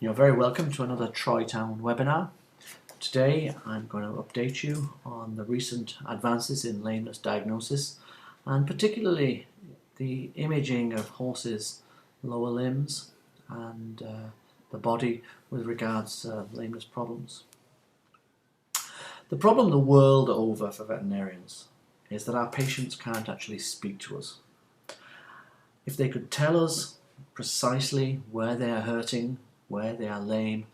You're very welcome to another Troy Town webinar. Today I'm going to update you on the recent advances in lameness diagnosis and particularly the imaging of horses' lower limbs and the body with regards to lameness problems. The problem the world over for veterinarians is that our patients can't actually speak to us. If they could tell us precisely where they are hurting, where they are lame,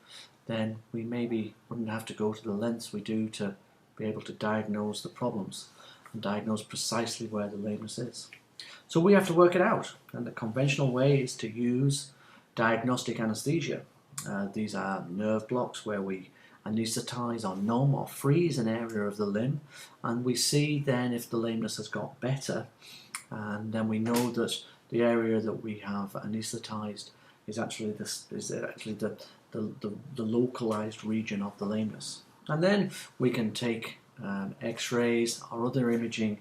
then we maybe wouldn't have to go to the lengths we do to be able to diagnose the problems and diagnose precisely where the lameness is. So we have to work it out, and the conventional way is to use diagnostic anesthesia. These are nerve blocks where we anaesthetize or numb or freeze an area of the limb, and we see then if the lameness has got better, and then we know that the area that we have anaesthetized is actually the localized region of the lameness. And then we can take x-rays or other imaging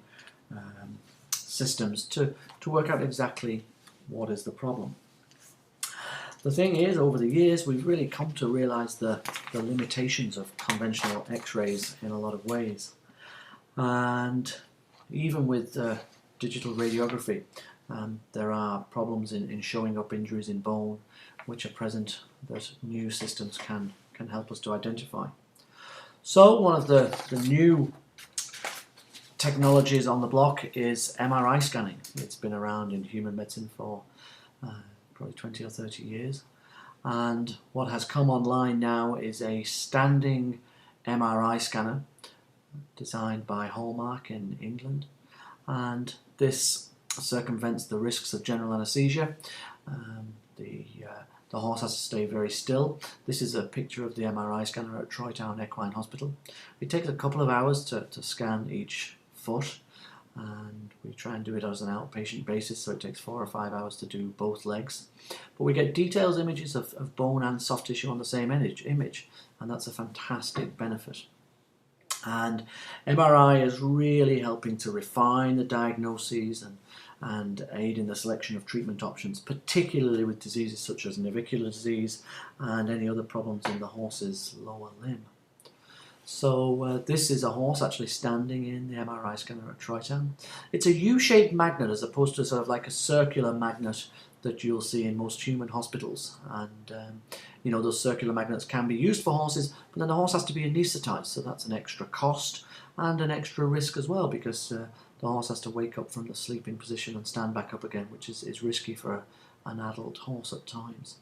systems to work out exactly what is the problem. The thing is, over the years, we've really come to realize the limitations of conventional x-rays in a lot of ways. And even with digital radiography, there are problems in showing up injuries in bone which are present that new systems can help us to identify. So one of the new technologies on the block is MRI scanning. It's been around in human medicine for probably 20 or 30 years. And what has come online now is a standing MRI scanner designed by Hallmark in England. And this circumvents the risks of general anaesthesia. The horse has to stay very still. This is a picture of the MRI scanner at Troy Town Equine Hospital. It takes a couple of hours to scan each foot, and we try and do it as an outpatient basis, so it takes 4 or 5 hours to do both legs. But we get detailed images of bone and soft tissue on the same image, and that's a fantastic benefit. And MRI is really helping to refine the diagnoses and aid in the selection of treatment options, particularly with diseases such as navicular disease and any other problems in the horse's lower limb. So this is a horse actually standing in the MRI scanner at Troy Town. It's a U-shaped magnet as opposed to sort of like a circular magnet that you'll see in most human hospitals. And you know, those circular magnets can be used for horses, but then the horse has to be anaesthetized, so that's an extra cost and an extra risk as well, because the horse has to wake up from the sleeping position and stand back up again, which is risky for an adult horse at times.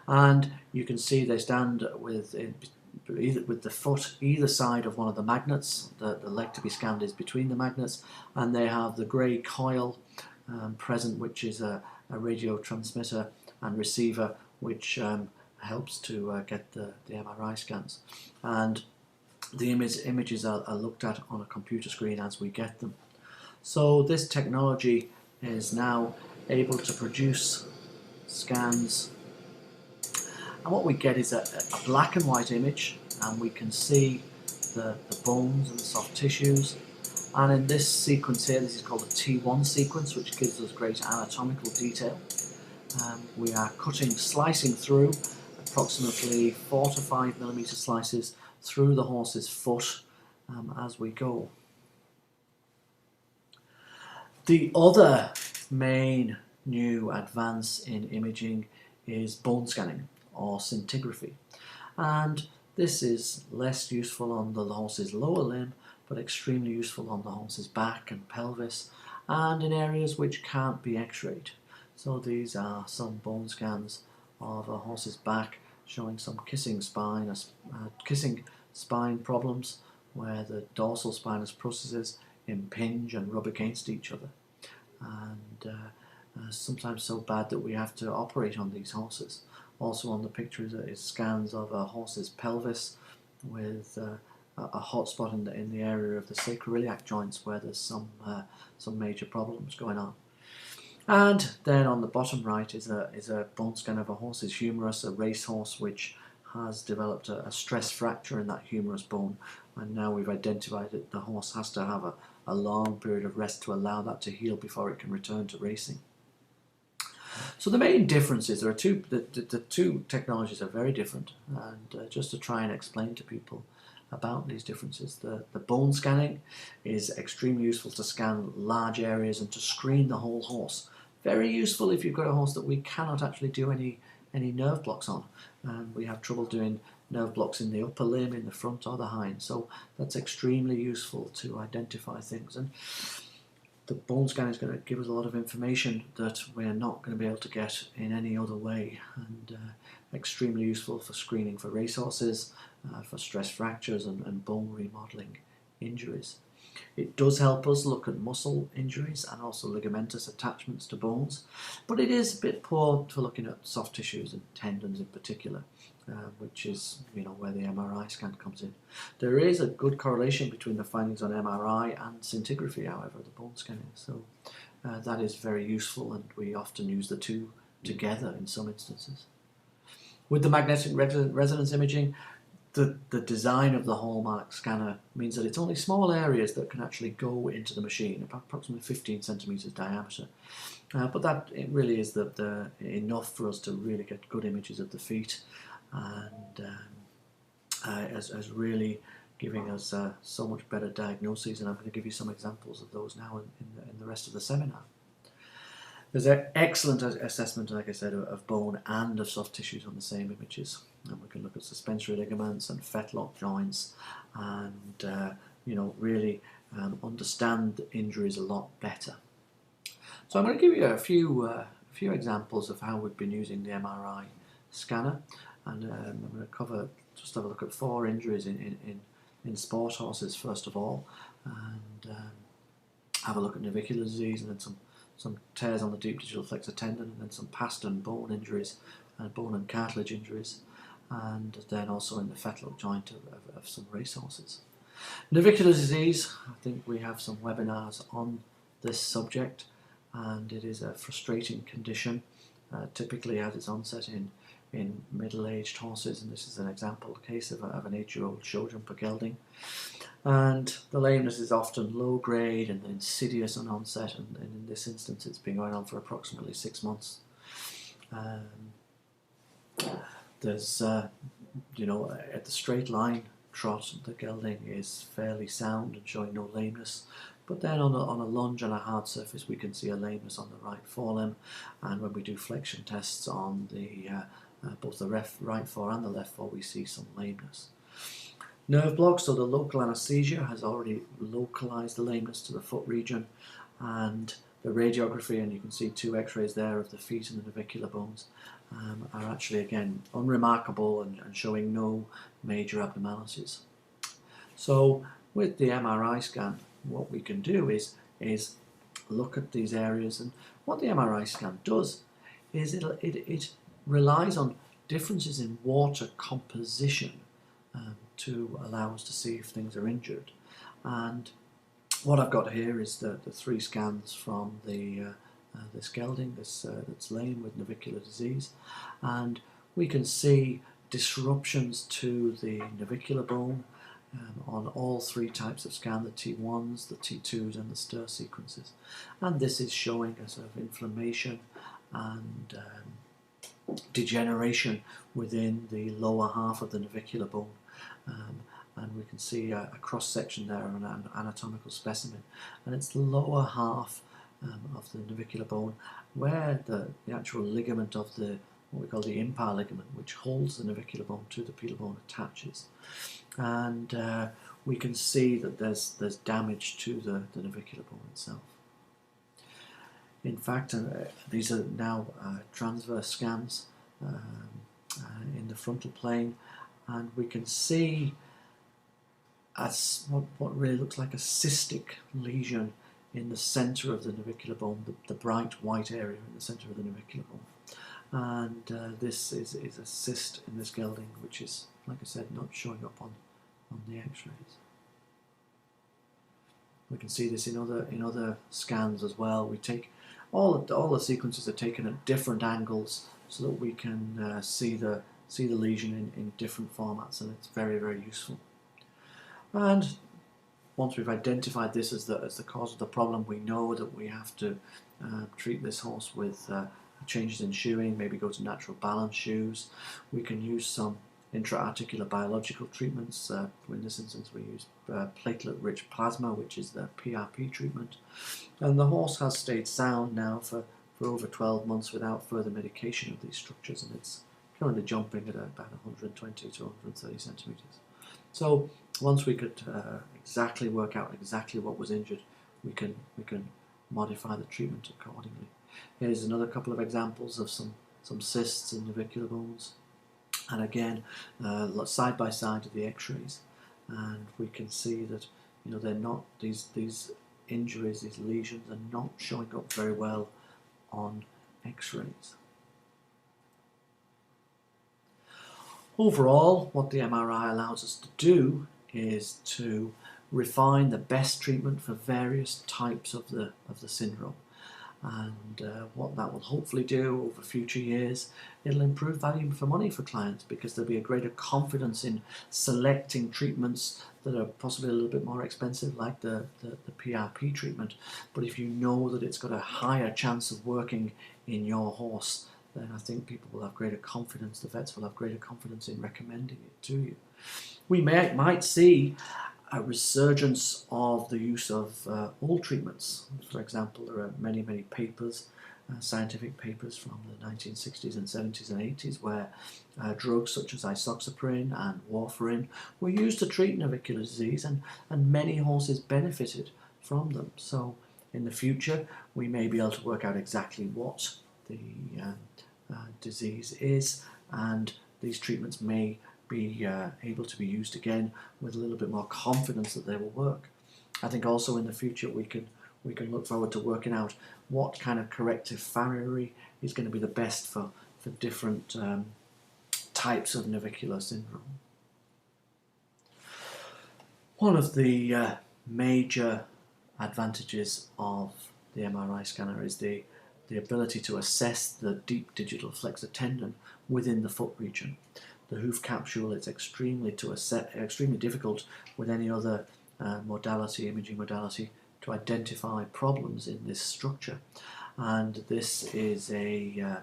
And you can see they stand with the foot either side of one of the magnets. The leg to be scanned is between the magnets, and they have the grey coil present, which is a radio transmitter and receiver, which helps to get the MRI scans. And the images are looked at on a computer screen as we get them. So this technology is now able to produce scans, and what we get is a black and white image, and we can see the bones and the soft tissues. And in this sequence here, this is called a T1 sequence, which gives us great anatomical detail. We are slicing through approximately 4 to 5 millimeter slices through the horse's foot as we go. The other main new advance in imaging is bone scanning or scintigraphy, and this is less useful on the horse's lower limb but extremely useful on the horse's back and pelvis and in areas which can't be x-rayed. So these are some bone scans of a horse's back showing some kissing spine problems where the dorsal spinous processes impinge and rub against each other, and sometimes so bad that we have to operate on these horses. Also on the picture is scans of a horse's pelvis with a hot spot in the area of the sacroiliac joints where there's some major problems going on. And then on the bottom right is a bone scan of a horse's humerus, a racehorse which has developed a stress fracture in that humerus bone, and now we've identified that the horse has to have a long period of rest to allow that to heal before it can return to racing. So the main differences, there are the two technologies are very different, and just to try and explain to people about these differences, the bone scanning is extremely useful to scan large areas and to screen the whole horse. Very useful if you've got a horse that we cannot actually do any nerve blocks on, and we have trouble doing nerve blocks in the upper limb, in the front or the hind. So that's extremely useful to identify things. And the bone scan is going to give us a lot of information that we're not going to be able to get in any other way, and extremely useful for screening for racehorses, for stress fractures and bone remodeling injuries. It does help us look at muscle injuries and also ligamentous attachments to bones, but it is a bit poor for looking at soft tissues and tendons in particular, which is where the MRI scan comes in. There is a good correlation between the findings on MRI and scintigraphy, however, the bone scanning. So that is very useful, and we often use the two together in some instances. With the magnetic resonance imaging, the design of the Hallmark scanner means that it's only small areas that can actually go into the machine, approximately 15 centimeters diameter. But that it really is enough for us to really get good images of the feet, and as really giving us so much better diagnoses. And I'm going to give you some examples of those now in the rest of the seminar. There's an excellent assessment, like I said, of bone and of soft tissues on the same images. And we can look at suspensory ligaments and fetlock joints, and really understand the injuries a lot better. So I'm going to give you a few examples of how we've been using the MRI scanner, and I'm going to have a look at 4 injuries in sport horses first of all, and have a look at navicular disease, and then some tears on the deep digital flexor tendon, and then some pastern bone injuries and bone and cartilage injuries, and then also in the fetlock joint of some racehorses. Navicular disease, I think we have some webinars on this subject, and it is a frustrating condition. Typically has its onset in middle-aged horses, and this is an example case of an 8-year-old show jumper gelding. And the lameness is often low grade and insidious on onset, and in this instance it's been going on for approximately 6 months. There's at the straight line trot, the gelding is fairly sound and showing no lameness, but then on a lunge on a hard surface we can see a lameness on the right forelimb, and when we do flexion tests on the both the right fore and the left fore, we see some lameness. Nerve block, so the local anesthesia has already localized the lameness to the foot region, and the radiography, and you can see 2 x-rays there of the feet and the navicular bones, are actually again unremarkable and showing no major abnormalities. So with the MRI scan, what we can do is look at these areas, and what the MRI scan does is it relies on differences in water composition to allow us to see if things are injured. And what I've got here is the 3 scans from this gelding, that's lame with navicular disease, and we can see disruptions to the navicular bone on all 3 types of scan, the T1s, the T2s and the stir sequences. And this is showing a sort of inflammation and degeneration within the lower half of the navicular bone. And we can see a cross-section there of an anatomical specimen, and it's the lower half of the navicular bone where the actual ligament of what we call the impar ligament, which holds the navicular bone to the pedal bone, attaches. And we can see that there's damage to the navicular bone itself. In fact, these are now transverse scans in the frontal plane, and we can see what really looks like a cystic lesion in the center of the navicular bone, the bright white area in the center of the navicular bone. And this is a cyst in this gelding, which is, like I said, not showing up on the x-rays. We can see this in other scans as well. We take all the sequences are taken at different angles so that we can see the lesion in different formats, and it's very, very useful. And once we've identified this as the cause of the problem, we know that we have to treat this horse with changes in shoeing, maybe go to natural balance shoes. We can use some intra-articular biological treatments. In this instance we use platelet-rich plasma, which is the PRP treatment. And the horse has stayed sound now for over 12 months without further medication of these structures, and it's currently jumping at about 120 to 130 centimetres. So once we could exactly work out exactly what was injured, we can modify the treatment accordingly. Here's another couple of examples of some cysts in navicular bones, and again side by side of the X-rays, and we can see that they're not, these injuries, these lesions are not showing up very well on X-rays. Overall, what the MRI allows us to do is to refine the best treatment for various types of the syndrome. And what that will hopefully do over future years, it'll improve value for money for clients, because there'll be a greater confidence in selecting treatments that are possibly a little bit more expensive, like the PRP treatment. But if you know that it's got a higher chance of working in your horse, then I think people will have greater confidence, the vets will have greater confidence in recommending it to you. We might see a resurgence of the use of old treatments. For example, there are many papers, scientific papers from the 1960s and 70s and 80s where drugs such as isoxaprine and warfarin were used to treat navicular disease, and many horses benefited from them. So in the future we may be able to work out exactly what the disease is, and these treatments may be able to be used again with a little bit more confidence that they will work. I think also in the future we can look forward to working out what kind of corrective farriery is going to be the best for different types of navicular syndrome. One of the major advantages of the MRI scanner is the ability to assess the deep digital flexor tendon within the foot region. The hoof capsule is extremely difficult with any other imaging modality, to identify problems in this structure. And this is a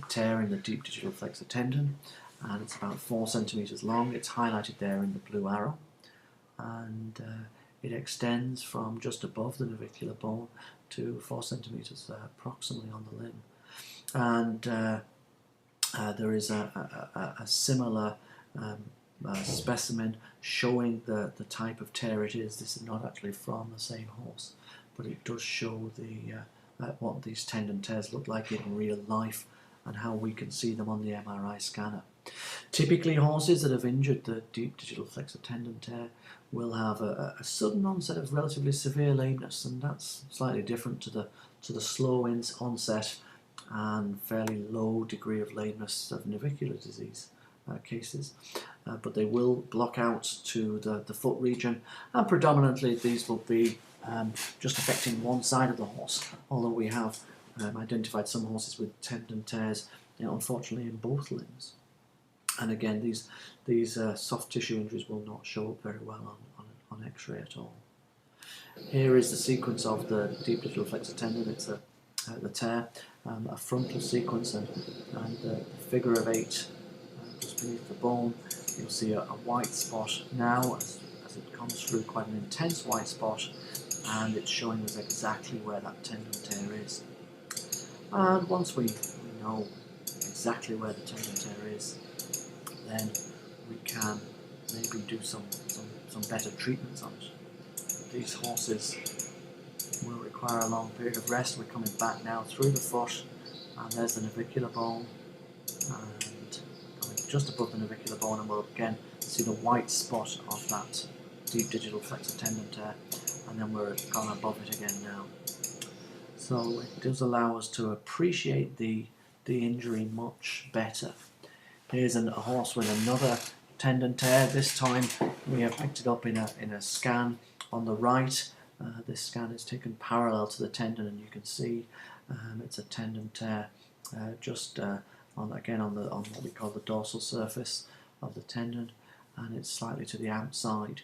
tear in the deep digital flexor tendon, and it's about 4 centimetres long. It's highlighted there in the blue arrow, and it extends from just above the navicular bone to 4 centimetres proximally on the limb. And there is a similar specimen showing the type of tear it is. This is not actually from the same horse, but it does show what these tendon tears look like in real life and how we can see them on the MRI scanner. Typically, horses that have injured the deep digital flexor tendon tear will have a sudden onset of relatively severe lameness, and that's slightly different to the slow onset and fairly low degree of lameness of navicular disease cases. But they will block out to the foot region, and predominantly these will be just affecting one side of the horse, although we have identified some horses with tendon tears, unfortunately, in both limbs. And again, these soft tissue injuries will not show up very well on X-ray at all. Here is the sequence of the deep digital flexor tendon. It's the tear, a frontal sequence, and the figure of 8 just beneath the bone. You'll see a white spot now as it comes through, quite an intense white spot, and it's showing us exactly where that tendon tear is. And once we know exactly where the tendon tear is, then we can maybe do some better treatments on it. These horses will require a long period of rest. We're coming back now through the foot, and there's the navicular bone, and coming just above the navicular bone, and we'll again see the white spot of that deep digital flexor tendon tear, and then we're gone above it again now. So it does allow us to appreciate the injury much better. Here's a horse with another tendon tear. This time we have picked it up in a scan on the right. This scan is taken parallel to the tendon, and you can see it's a tendon tear just on what we call the dorsal surface of the tendon, and it's slightly to the outside.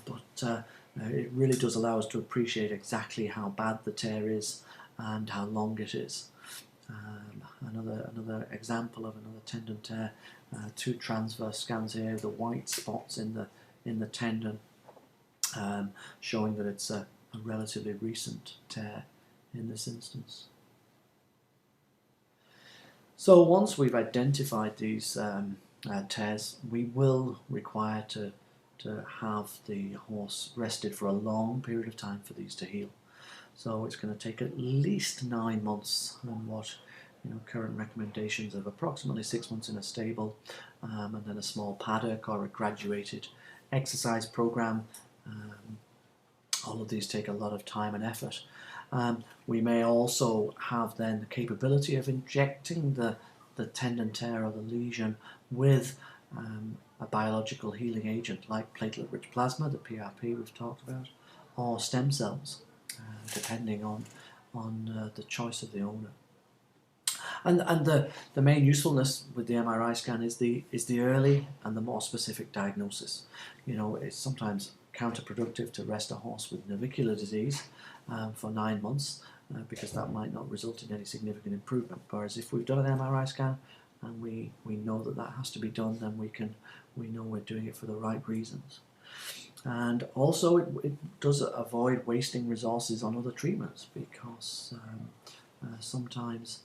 But it really does allow us to appreciate exactly how bad the tear is and how long it is. Another example of another tendon tear. 2 transverse scans here. The white spots in the tendon, showing that it's a relatively recent tear in this instance. So once we've identified these tears, we will require to have the horse rested for a long period of time for these to heal. So it's going to take at least 9 months, and what current recommendations of approximately 6 months in a stable, and then a small paddock or a graduated exercise program. All of these take a lot of time and effort. We may also have then the capability of injecting the tendon tear or the lesion with a biological healing agent like platelet-rich plasma, the PRP we've talked about, or stem cells, depending on the choice of the owner. And the main usefulness with the MRI scan is the early and the more specific diagnosis. It's sometimes counterproductive to rest a horse with navicular disease for 9 months because that might not result in any significant improvement. Whereas if we've done an MRI scan and we know that has to be done, then we know we're doing it for the right reasons. And also it does avoid wasting resources on other treatments, because sometimes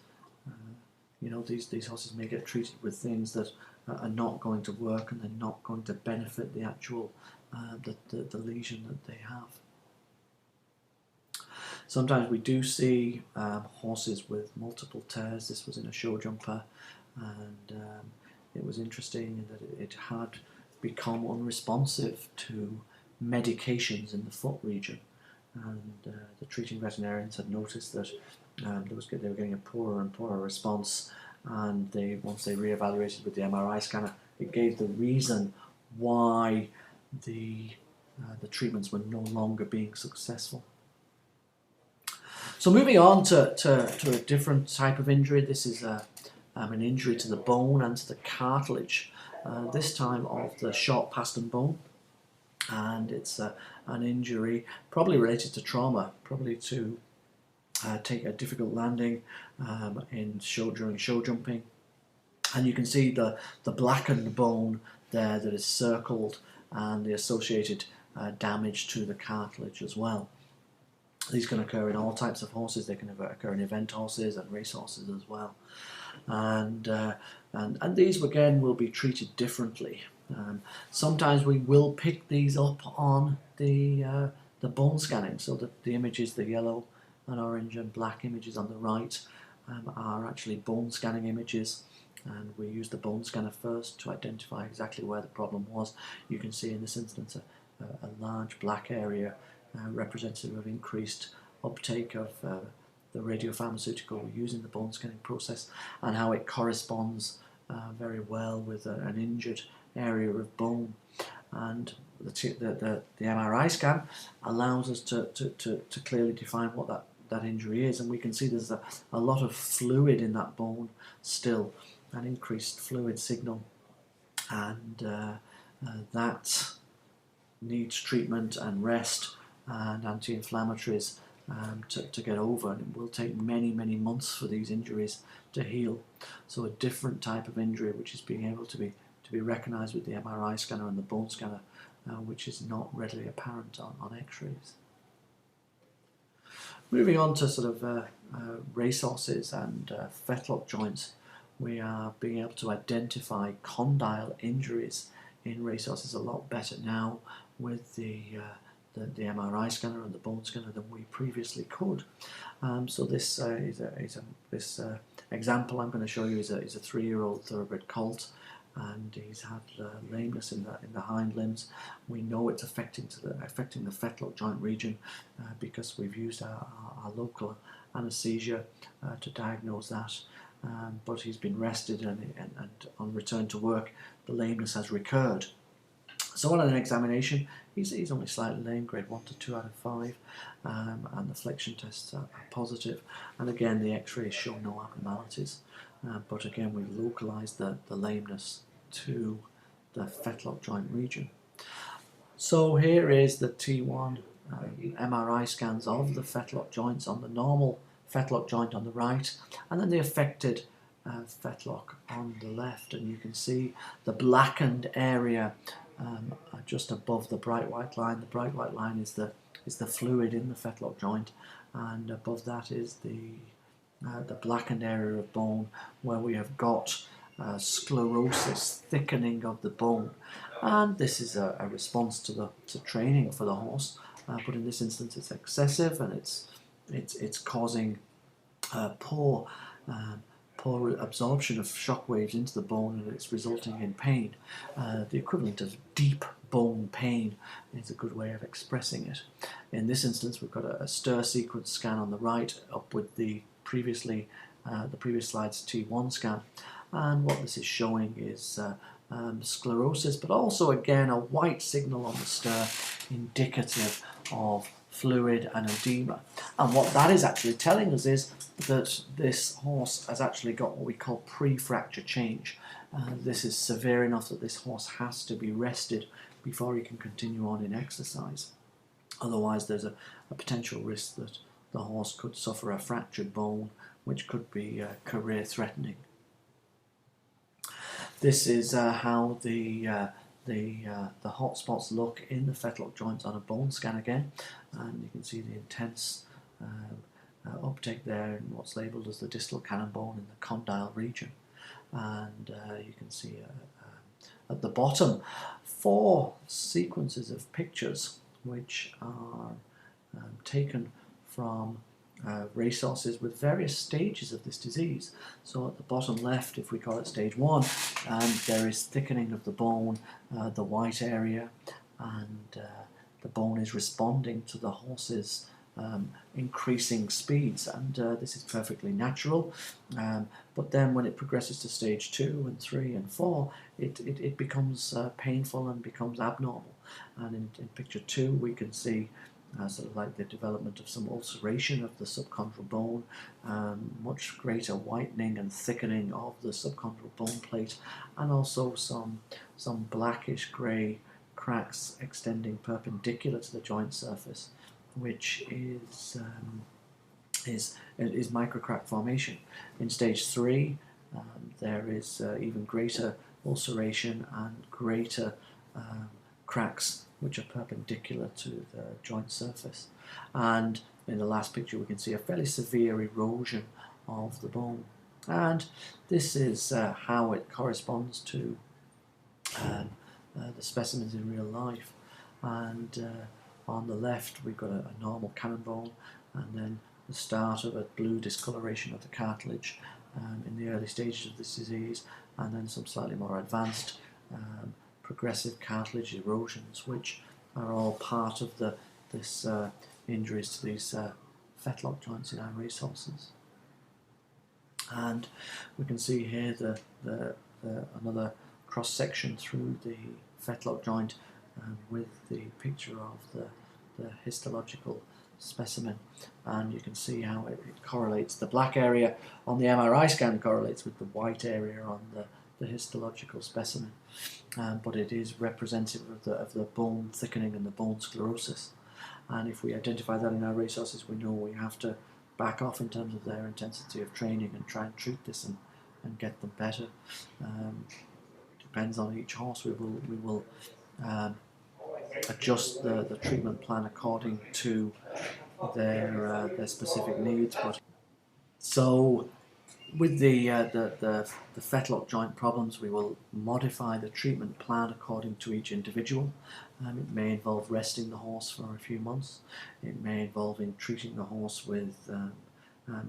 these horses may get treated with things that are not going to work, and they're not going to benefit the actual the lesion that they have. Sometimes we do see horses with multiple tears. This was in a show jumper, and it was interesting in that it had become unresponsive to medications in the foot region, and the treating veterinarians had noticed that they were getting a poorer and poorer response, and once they re-evaluated with the MRI scanner, it gave the reason why the treatments were no longer being successful. So moving on to a different type of injury. This is an injury to the bone and to the cartilage, this time of the short pastern bone, and it's an injury probably related to trauma, probably to take a difficult landing during show jumping. And you can see the blackened bone there that is circled, and the associated damage to the cartilage as well. These can occur in all types of horses. They can occur in event horses and race horses as well. And these again will be treated differently. Sometimes we will pick these up on the bone scanning, so that the images, the yellow and orange and black images on the right, are actually bone scanning images, and we use the bone scanner first to identify exactly where the problem was. You can see in this instance a large black area representative of increased uptake of the radiopharmaceutical we use in the bone scanning process, and how it corresponds very well with an injured area of bone. And the MRI scan allows us to clearly define what that injury is, and we can see there's a lot of fluid in that bone still, an increased fluid signal, and that needs treatment and rest and anti-inflammatories to get over, and it will take many months for these injuries to heal. So a different type of injury, which is being able to be recognised with the MRI scanner and the bone scanner, which is not readily apparent on x-rays. Moving on to sort of racehorses and fetlock joints, we are being able to identify condyle injuries in racehorses a lot better now with the MRI scanner and the bone scanner than we previously could. So this example I'm going to show you is a 3-year-old thoroughbred colt, and he's had lameness in the hind limbs. We know it's affecting the fetlock joint region because we've used our local anaesthesia to diagnose that. But he's been rested, and on return to work, the lameness has recurred. So on an examination, he's only slightly lame, grade 1 to 2 out of 5, and the flexion tests are positive. And again, the x-rays show no abnormalities. But again, we localised the lameness to the fetlock joint region. So here is the T1 MRI scans of the fetlock joints on the normal fetlock joint on the right, and then the affected fetlock on the left. And you can see the blackened area just above the bright white line. The bright white line is the fluid in the fetlock joint, and above that is the blackened area of bone where we have got sclerosis, thickening of the bone. And this is a response to training for the horse, but in this instance it's excessive, and it's causing poor absorption of shock waves into the bone, and it's resulting in pain. The equivalent of deep bone pain is a good way of expressing it. In this instance, we've got a stir sequence scan on the right, up with the previous slide's T1 scan, and what this is showing is sclerosis, but also again a white signal on the stir indicative of fluid and edema. And what that is actually telling us is that this horse has actually got what we call pre-fracture change. This is severe enough that this horse has to be rested before he can continue on in exercise. Otherwise there's a potential risk that the horse could suffer a fractured bone, which could be career threatening. This is how the hot spots look in the fetlock joints on a bone scan again, and you can see the intense uptake there in what's labelled as the distal cannon bone in the condyle region. And you can see at the bottom 4 sequences of pictures which are taken from racehorses with various stages of this disease. So at the bottom left, if we call it stage 1, there is thickening of the bone, the white area, and the bone is responding to the horse's increasing speeds, and this is perfectly natural. But then when it progresses to stage 2 and 3 and 4, it becomes painful and becomes abnormal. And in picture 2 we can see sort of like the development of some ulceration of the subchondral bone, much greater whitening and thickening of the subchondral bone plate, and also some blackish grey cracks extending perpendicular to the joint surface, which is microcrack formation. In stage 3, there is even greater ulceration and greater cracks which are perpendicular to the joint surface. And in the last picture we can see a fairly severe erosion of the bone. And this is how it corresponds to the specimens in real life. And on the left we've got a normal cannon bone, and then the start of a blue discoloration of the cartilage in the early stages of this disease, and then some slightly more advanced progressive cartilage erosions, which are all part of this injuries to these fetlock joints in our racehorses. And we can see here another cross section through the fetlock joint with the picture of the histological specimen, and you can see how it correlates. The black area on the MRI scan correlates with the white area on the histological specimen, but it is representative of the bone thickening and the bone sclerosis. And if we identify that in our racehorses, we know we have to back off in terms of their intensity of training and try and treat this and get them better. Depends on each horse. We will adjust the treatment plan according to their specific needs. But so with the fetlock joint problems, we will modify the treatment plan according to each individual. It may involve resting the horse for a few months. It may involve treating the horse with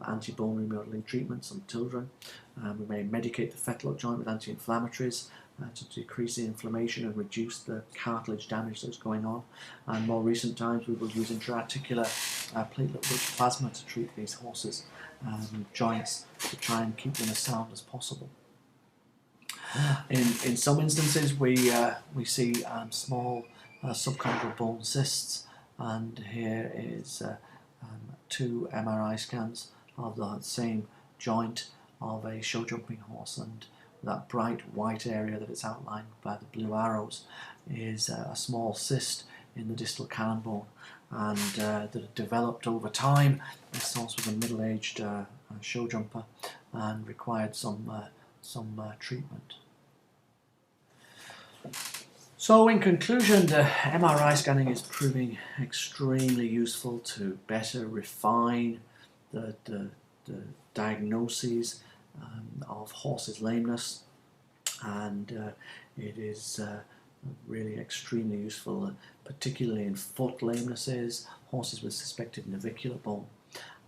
anti-bone remodeling treatments on children. We may medicate the fetlock joint with anti-inflammatories to decrease the inflammation and reduce the cartilage damage that's going on. And more recent times we will use intra-articular platelet-rich plasma to treat these horses' joints to try and keep them as sound as possible. In some instances we see small subchondral bone cysts, and here is 2 MRI scans of the same joint of a show jumping horse, and that bright white area that is outlined by the blue arrows is a small cyst in the distal cannon bone, and that developed over time. This horse was a middle-aged show jumper and required some treatment. So in conclusion, the MRI scanning is proving extremely useful to better refine the diagnoses of horses' lameness, and it is really extremely useful, particularly in foot lamenesses, horses with suspected navicular bone,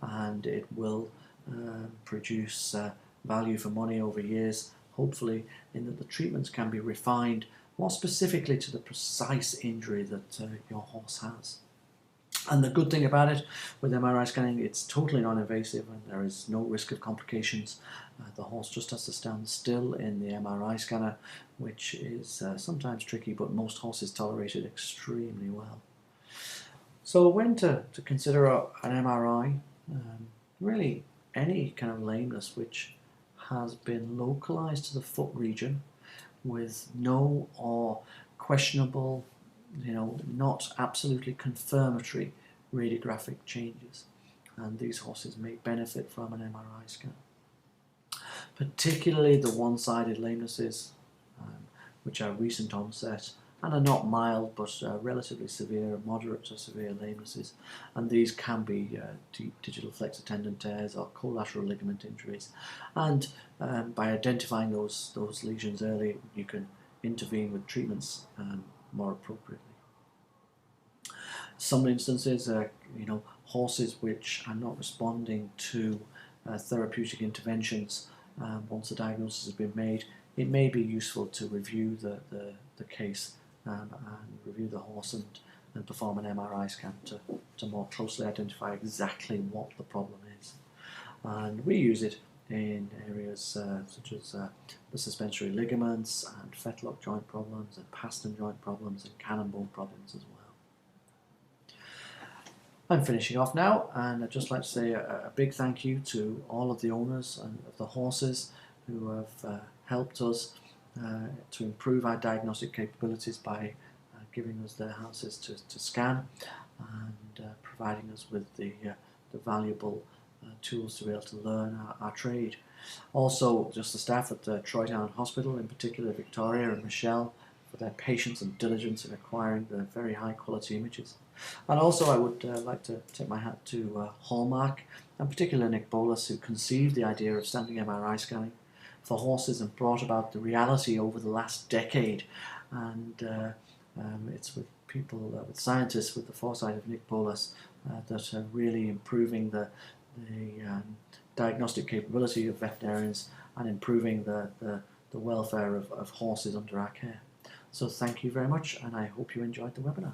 and it will produce value for money over years, hopefully, in that the treatments can be refined more specifically to the precise injury that your horse has. And the good thing about it with MRI scanning, it's totally non-invasive and there is no risk of complications. The horse just has to stand still in the MRI scanner, which is sometimes tricky, but most horses tolerate it extremely well. So when to consider an MRI, really any kind of lameness which has been localized to the foot region with no or questionable, not absolutely confirmatory radiographic changes, and these horses may benefit from an MRI scan. Particularly the one-sided lamenesses, which are recent onset and are not mild but relatively severe, moderate to severe lamenesses, and these can be deep digital flexor tendon tears or collateral ligament injuries, and by identifying those lesions early, you can intervene with treatments more appropriately. Some instances, horses which are not responding to therapeutic interventions, once a diagnosis has been made, it may be useful to review the case and review the horse and perform an MRI scan to more closely identify exactly what the problem is. And we use it in areas such as the suspensory ligaments and fetlock joint problems and pastern joint problems and cannon bone problems as well. I'm finishing off now, and I'd just like to say a big thank you to all of the owners and of the horses who have helped us to improve our diagnostic capabilities by giving us their horses to scan and providing us with the valuable tools to be able to learn our trade. Also, just the staff at the Troytown Hospital, in particular Victoria and Michelle, for their patience and diligence in acquiring the very high quality images. And also I would like to tip my hat to Hallmark, and particularly Nick Bolas, who conceived the idea of standing MRI scanning for horses and brought about the reality over the last decade. And it's with people, with scientists with the foresight of Nick Bolas that are really improving the diagnostic capability of veterinarians and improving the welfare of horses under our care. So thank you very much, and I hope you enjoyed the webinar.